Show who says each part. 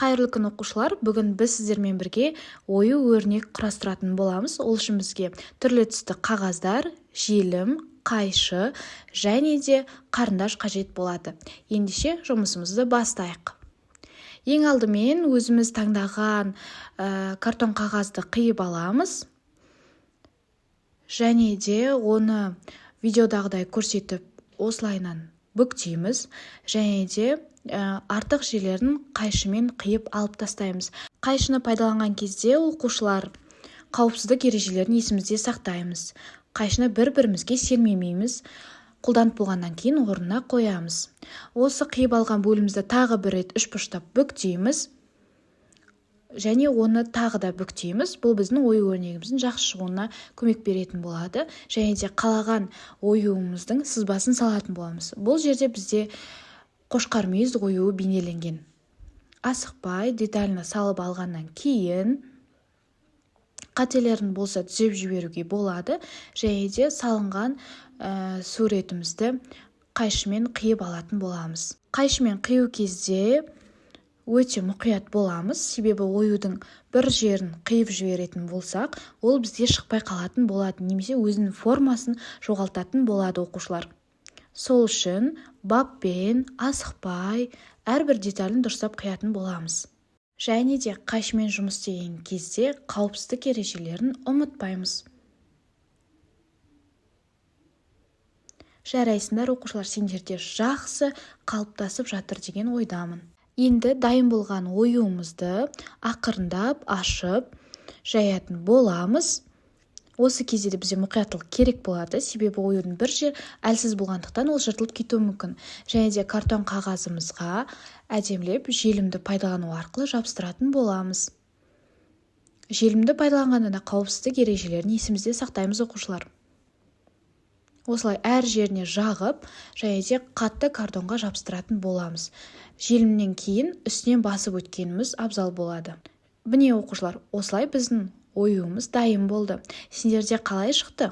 Speaker 1: Қайырлы күн оқушылар, бүгін біз сіздермен бірге ою-өрнек құрастыратын боламыз. Ол үшін бізге түрлі түсті қағаздар, желім, қайшы және де қарындаш қажет болады. Ендеше жұмысымызды бастайық. Ең алдымен өзіміз таңдаған картон қағазды қиып аламыз. Және де оны видеодағыдай көрсетіп осылайынан бүктейміз. Және де артық жерлерін қайшымен қиып алып тастаймыз. Қайшыны пайдаланған кезде оқушылар қауіпсіздік ережелерін есімізде сақтаймыз. Қайшыны бір-бірімізге сермемейміз. Қолданып болғаннан кейін орнына қоямыз. Осы қиып алған бөлімізді тағы бір рет үшбұрыштап бүктейміз. Және оны тағы да бүктейміз. Бұл біздің ою-өрнегіміздің жақсы шығуына көмек беретін болады. Және де қалаған оюымыздың сызбасын салатын боламыз. Бұл жерде бізде қошқар мүйіз оюы бейнеленген. Асықпай детально салып алғаннан кейін қателерін болса түзеп жіберуге болады. Және де салынған суретімізді қайшымен қиып алатын боламыз. Қайшымен қию кезде өте мұқият боламыз. Себебі оюдың бір жерін қиып жіберетін болсақ, ол бізде шықпай қалатын болады. Немесе өзінің формасын жоғалтатын болады оқушылар. Сол үшін баппен асықпай әрбір деталін дұрыстап қиятын боламыз. Және де қайшымен жұмыс істеген кезде қауіпсіздік ережелерін ұмытпаймыз. Жарайсыңдар оқушылар, сендерде жақсы қалыптасып жатыр деген ойдамын. Енді дайын болған оюымызды ақырындап ашып жаятын боламыз. Осы кезде де бізде мұқияттылық керек болады, себебі оюдың бір жер әлсіз болғандықтан ол жыртылып кетуі мүмкін. Және де картон қағазымызға әдемілеп желімді пайдалану арқылы жабыстыратын боламыз. Желімді пайдаланғанда да қауіпсіздік ережелерін есімізде сақтаймыз оқушылар. Осылай әр жеріне жағып, және де қатты картонға жабыстыратын боламыз. Желімнен кейін үстінен басып өткеніміз абзал болады. Міне оқушылар, осылай біздің оюымыз дайын болды. Сендерде қалай шықты?